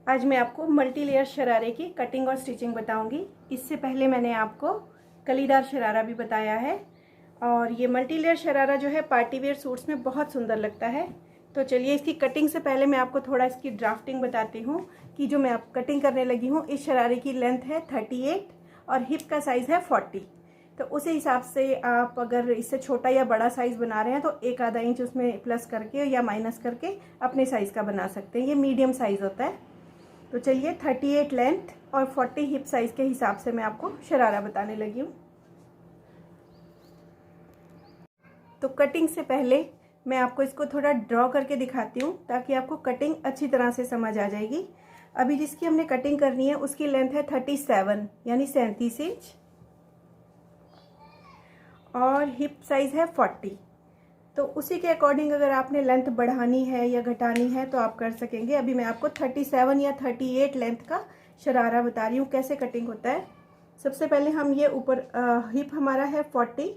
आज मैं आपको मल्टी लेयर शरारे की कटिंग और स्टिचिंग बताऊंगी। इससे पहले मैंने आपको कलीदार शरारा भी बताया है और ये मल्टी लेयर शरारा जो है पार्टी वेयर सूट्स में बहुत सुंदर लगता है। तो चलिए इसकी कटिंग से पहले मैं आपको थोड़ा इसकी ड्राफ्टिंग बताती हूँ कि जो मैं आप कटिंग करने लगी हूँ। इस शरारे की लेंथ है 38 और हिप का साइज़ है 40। तो उसी हिसाब से आप अगर इससे छोटा या बड़ा साइज़ बना रहे हैं तो एक आधा इंच उसमें प्लस करके या माइनस करके अपने साइज़ का बना सकते हैं। ये मीडियम साइज़ होता है। तो चलिए 38 लेंथ और 40 हिप साइज़ के हिसाब से मैं आपको शरारा बताने लगी हूँ। तो कटिंग से पहले मैं आपको इसको थोड़ा ड्रॉ करके दिखाती हूँ ताकि आपको कटिंग अच्छी तरह से समझ आ जाएगी। अभी जिसकी हमने कटिंग करनी है उसकी लेंथ है 37 यानी 37 इंच और हिप साइज़ है 40। तो उसी के अकॉर्डिंग अगर आपने लेंथ बढ़ानी है या घटानी है तो आप कर सकेंगे। अभी मैं आपको 37 या 38 लेंथ का शरारा बता रही हूँ कैसे कटिंग होता है। सबसे पहले हम ये ऊपर हिप हमारा है 40,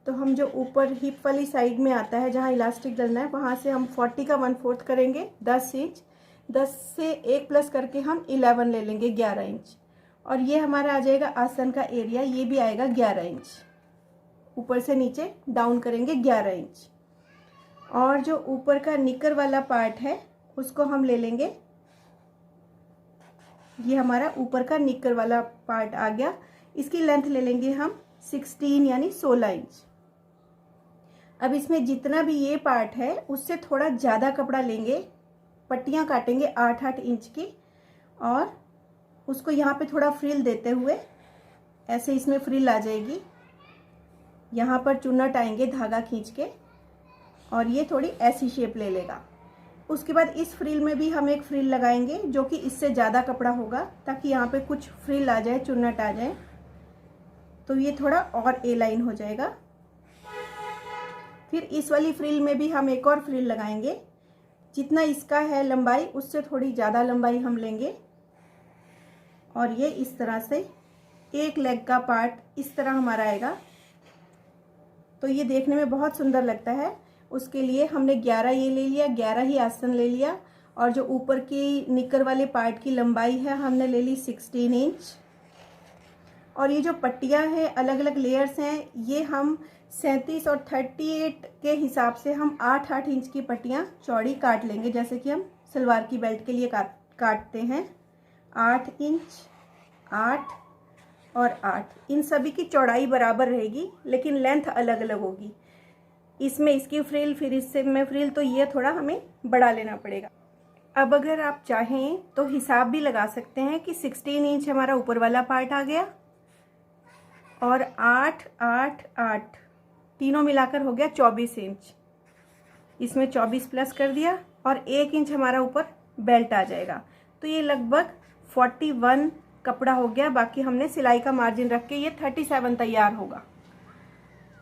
तो हम जो ऊपर हिप वाली साइड में आता है जहाँ इलास्टिक डलना है वहाँ से हम 40 का 1/4 करेंगे 10 इंच। 10 से 1 प्लस करके हम 11 ले लेंगे 11 इंच और ये हमारा आ जाएगा आसन का एरिया, ये भी आएगा 11 इंच। ऊपर से नीचे डाउन करेंगे 11 इंच और जो ऊपर का निकर वाला पार्ट है उसको हम ले लेंगे। ये हमारा ऊपर का निकर वाला पार्ट आ गया। इसकी लेंथ ले लेंगे हम 16 यानी 16 इंच। अब इसमें जितना भी ये पार्ट है उससे थोड़ा ज़्यादा कपड़ा लेंगे, पट्टियाँ काटेंगे 8-8 इंच की और उसको यहाँ पे थोड़ा फ्रिल देते हुए ऐसे इसमें फ्रिल आ जाएगी। यहाँ पर चुन्ना टाएंगे धागा खींच के और ये थोड़ी ऐसी शेप ले लेगा। उसके बाद इस फ्रिल में भी हम एक फ्रिल लगाएंगे जो कि इससे ज़्यादा कपड़ा होगा ताकि यहाँ पे कुछ फ्रिल आ जाए, चुन्नट आ जाए, तो ये थोड़ा और ए लाइन हो जाएगा। फिर इस वाली फ्रिल में भी हम एक और फ्रिल लगाएंगे। जितना इसका है लंबाई उससे थोड़ी ज़्यादा लंबाई हम लेंगे और ये इस तरह से एक लेग का पार्ट इस तरह हमारा आएगा। तो ये देखने में बहुत सुंदर लगता है। उसके लिए हमने 11 ये ले लिया, 11 ही आसन ले लिया और जो ऊपर की निकर वाले पार्ट की लंबाई है हमने ले ली 16 इंच। और ये जो पट्टियाँ हैं अलग अलग लेयर्स हैं, ये हम 37 और 38 के हिसाब से हम 8-8 इंच की पट्टियाँ चौड़ी काट लेंगे, जैसे कि हम सलवार की बेल्ट के लिए काटते हैं। 8 इंच, 8 और 8, इन सभी की चौड़ाई बराबर रहेगी लेकिन लेंथ अलग अलग होगी। इसमें इसकी फ्रिल फिर इससे में फ्रिल, तो ये थोड़ा हमें बढ़ा लेना पड़ेगा। अब अगर आप चाहें तो हिसाब भी लगा सकते हैं कि 16 इंच हमारा ऊपर वाला पार्ट आ गया और 8, 8, 8 तीनों मिलाकर हो गया 24 इंच। इसमें 24 प्लस कर दिया और 1 इंच हमारा ऊपर बेल्ट आ जाएगा। तो ये लगभग 41 कपड़ा हो गया। बाकी हमने सिलाई का मार्जिन रख के ये 37 तैयार होगा।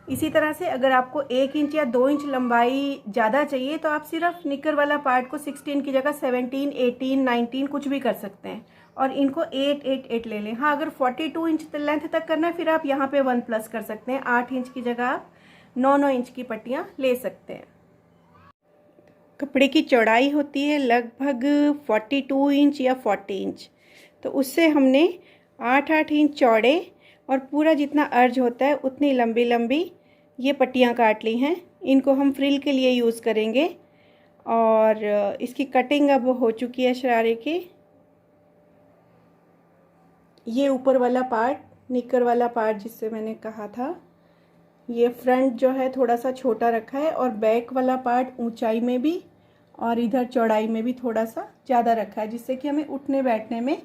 इसी तरह से अगर आपको 1 इंच या 2 इंच लंबाई ज़्यादा चाहिए तो आप सिर्फ निकर वाला पार्ट को 16 की जगह 17, 18, 19 कुछ भी कर सकते हैं और इनको 8, 8, 8 ले लें। हाँ, अगर 42 इंच लेंथ तक करना है फिर आप यहाँ पे 1 प्लस कर सकते हैं। 8 इंच की जगह आप 9-9 इंच की पट्टियाँ ले सकते हैं। कपड़े की चौड़ाई होती है लगभग 42 इंच या 40 इंच, तो उससे हमने 8-8 इंच चौड़े और पूरा जितना अर्ज होता है उतनी लंबी लंबी ये पट्टियाँ काट ली हैं। इनको हम फ्रिल के लिए यूज़ करेंगे और इसकी कटिंग अब हो चुकी है शरारे की। ये ऊपर वाला पार्ट, निकर वाला पार्ट जिससे मैंने कहा था, ये फ्रंट जो है थोड़ा सा छोटा रखा है और बैक वाला पार्ट ऊंचाई में भी और इधर चौड़ाई में भी थोड़ा सा ज़्यादा रखा है, जिससे कि हमें उठने बैठने में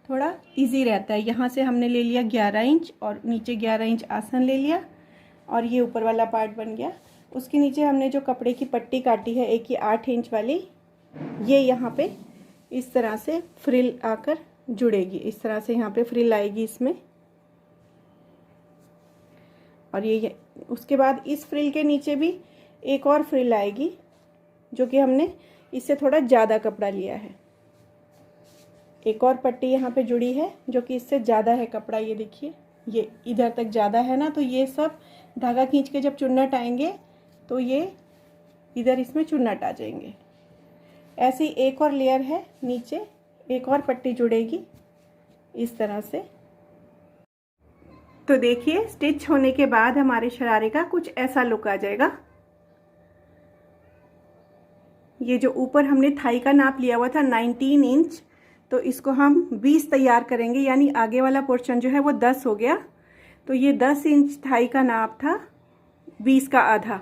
थोड़ा इजी रहता है। यहाँ से हमने ले लिया 11 इंच और नीचे 11 इंच आसन ले लिया और ये ऊपर वाला पार्ट बन गया। उसके नीचे हमने जो कपड़े की पट्टी काटी है एक ही 8 इंच वाली, ये यहाँ पे इस तरह से फ्रिल आकर जुड़ेगी। इस तरह से यहाँ पे फ्रिल आएगी इसमें और ये उसके बाद इस फ्रिल के नीचे भी एक और फ्रिल आएगी जो कि हमने इससे थोड़ा ज़्यादा कपड़ा लिया है। एक और पट्टी यहाँ पे जुड़ी है जो कि इससे ज़्यादा है कपड़ा। ये देखिए, ये इधर तक ज़्यादा है ना, तो ये सब धागा खींच के जब चुन्नट आएंगे तो ये इधर इसमें चुन्नट आ जाएंगे। ऐसी एक और लेयर है नीचे, एक और पट्टी जुड़ेगी इस तरह से। तो देखिए स्टिच होने के बाद हमारे शरारे का कुछ ऐसा लुक आ जाएगा। ये जो ऊपर हमने थाई का नाप लिया हुआ था 19 इंच, तो इसको हम 20 तैयार करेंगे, यानी आगे वाला पोर्शन जो है वो 10 हो गया। तो ये 10 इंच थाई का नाप था, 20 का आधा,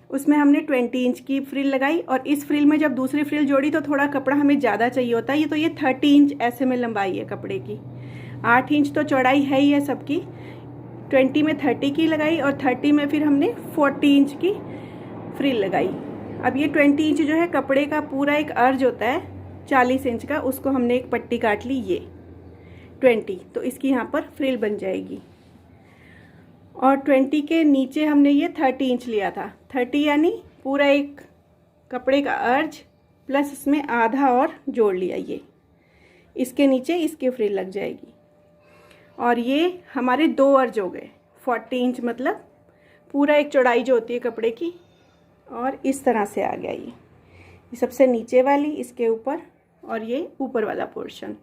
उसमें हमने 20 इंच की फ्रिल लगाई। और इस फ्रिल में जब दूसरी फ्रिल जोड़ी तो थोड़ा कपड़ा हमें ज़्यादा चाहिए होता है। ये तो ये 30 इंच ऐसे में लंबाई है कपड़े की, 8 इंच तो चौड़ाई है ही है सबकी। 20 में 30 की लगाई और 30 में फिर हमने 40 इंच की फ्रिल लगाई। अब ये 20 इंच जो है कपड़े का पूरा एक अर्ज होता है 40 इंच का, उसको हमने एक पट्टी काट ली ये 20, तो इसकी यहाँ पर फ्रिल बन जाएगी। और 20 के नीचे हमने ये 30 इंच लिया था, 30 यानी पूरा एक कपड़े का अर्ज प्लस इसमें आधा और जोड़ लिया, ये इसके नीचे इसकी फ्रिल लग जाएगी। और ये हमारे 2 अर्ज हो गए, 40 इंच मतलब पूरा एक चौड़ाई जो होती है कपड़े की। और इस तरह से आ गया ये सबसे नीचे वाली इसके ऊपर और ये ऊपर वाला पोर्शन।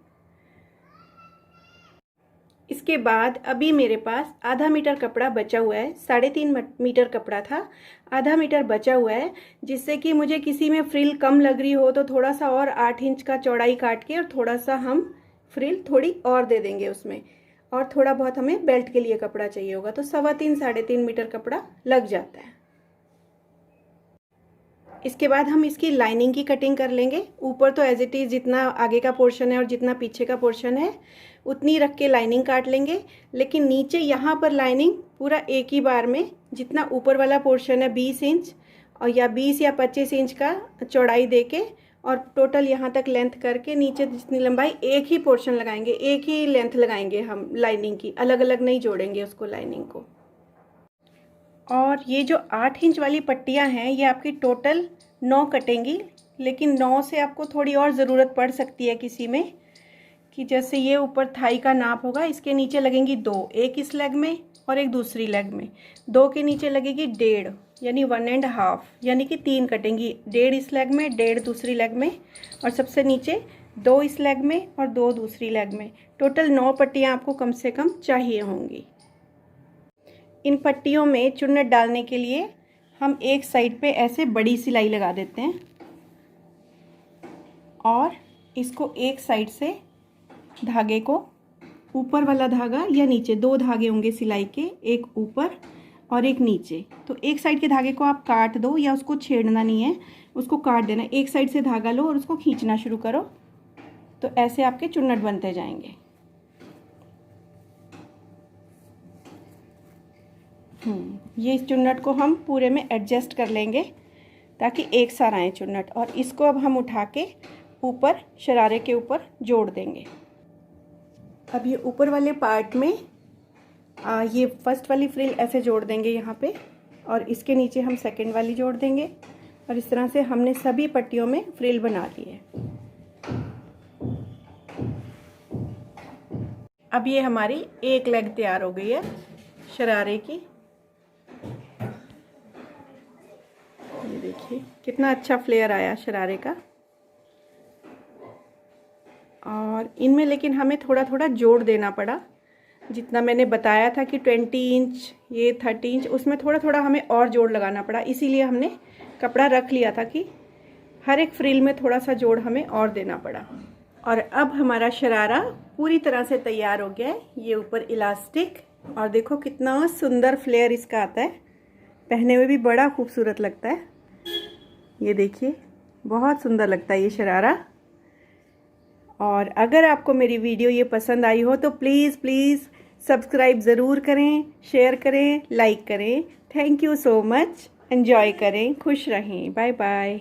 इसके बाद अभी मेरे पास आधा मीटर कपड़ा बचा हुआ है, 3.5 मीटर कपड़ा था, आधा मीटर बचा हुआ है, जिससे कि मुझे किसी में फ्रिल कम लग रही हो तो थोड़ा सा और 8 इंच का चौड़ाई काट के और थोड़ा सा हम फ्रिल थोड़ी और दे देंगे उसमें। और थोड़ा बहुत हमें बेल्ट के लिए कपड़ा चाहिए होगा, तो 3.25 मीटर कपड़ा लग जाता है। इसके बाद हम इसकी लाइनिंग की कटिंग कर लेंगे। ऊपर तो एज इट इज़ जितना आगे का पोर्शन है और जितना पीछे का पोर्शन है उतनी रख के लाइनिंग काट लेंगे, लेकिन नीचे यहाँ पर लाइनिंग पूरा एक ही बार में, जितना ऊपर वाला पोर्शन है 20 इंच और या 20 या 25 इंच का चौड़ाई देके और टोटल यहाँ तक लेंथ करके नीचे जितनी लंबाई एक ही पोर्शन लगाएंगे, एक ही लेंथ लगाएंगे हम लाइनिंग की, अलग अलग नहीं जोड़ेंगे उसको लाइनिंग को। और ये जो 8 इंच वाली पट्टियाँ हैं ये आपकी टोटल 9 कटेंगी, लेकिन 9 से आपको थोड़ी और ज़रूरत पड़ सकती है किसी में, कि जैसे ये ऊपर थाई का नाप होगा, इसके नीचे लगेंगी 2, एक इस लेग में और एक दूसरी लेग में। 2 के नीचे लगेगी 1.5 यानी 1.5, यानी कि 3 कटेंगी, 1.5 इस लेग में, 1.5 दूसरी लेग में और सबसे नीचे 2 इस लेग में और 2 दूसरी लेग में। टोटल 9 पट्टियाँ आपको कम से कम चाहिए होंगी। इन पट्टियों में चुन्नट डालने के लिए हम एक साइड पे ऐसे बड़ी सिलाई लगा देते हैं और इसको एक साइड से धागे को, ऊपर वाला धागा या नीचे, 2 धागे होंगे सिलाई के, एक ऊपर और एक नीचे। तो एक साइड के धागे को आप काट दो या उसको छेड़ना नहीं है, उसको काट देना। एक साइड से धागा लो और उसको खींचना शुरू करो, तो ऐसे आपके चुन्नट बनते जाएंगे। ये इस चुन्नट को हम पूरे में एडजस्ट कर लेंगे ताकि एक साथ आए चुन्नट, और इसको अब हम उठा के ऊपर शरारे के ऊपर जोड़ देंगे। अब ये ऊपर वाले पार्ट में ये फर्स्ट वाली फ्रिल ऐसे जोड़ देंगे यहाँ पे, और इसके नीचे हम सेकंड वाली जोड़ देंगे, और इस तरह से हमने सभी पट्टियों में फ्रिल बना ली है। अब ये हमारी एक लेग तैयार हो गई है शरारे की। ये देखिए कितना अच्छा फ्लेयर आया शरारे का। और इनमें लेकिन हमें थोड़ा थोड़ा जोड़ देना पड़ा, जितना मैंने बताया था कि 20 इंच ये 30 इंच, उसमें थोड़ा थोड़ा हमें और जोड़ लगाना पड़ा। इसीलिए हमने कपड़ा रख लिया था कि हर एक फ्रिल में थोड़ा सा जोड़ हमें और देना पड़ा। और अब हमारा शरारा पूरी तरह से तैयार हो गया है। ये ऊपर इलास्टिक, और देखो कितना सुंदर फ्लेयर इसका आता है, पहने हुए भी बड़ा खूबसूरत लगता है। ये देखिए बहुत सुंदर लगता है ये शरारा। और अगर आपको मेरी वीडियो ये पसंद आई हो तो प्लीज़ सब्सक्राइब ज़रूर करें, शेयर करें, लाइक करें। Thank you so much. Enjoy करें, खुश रहें। Bye bye.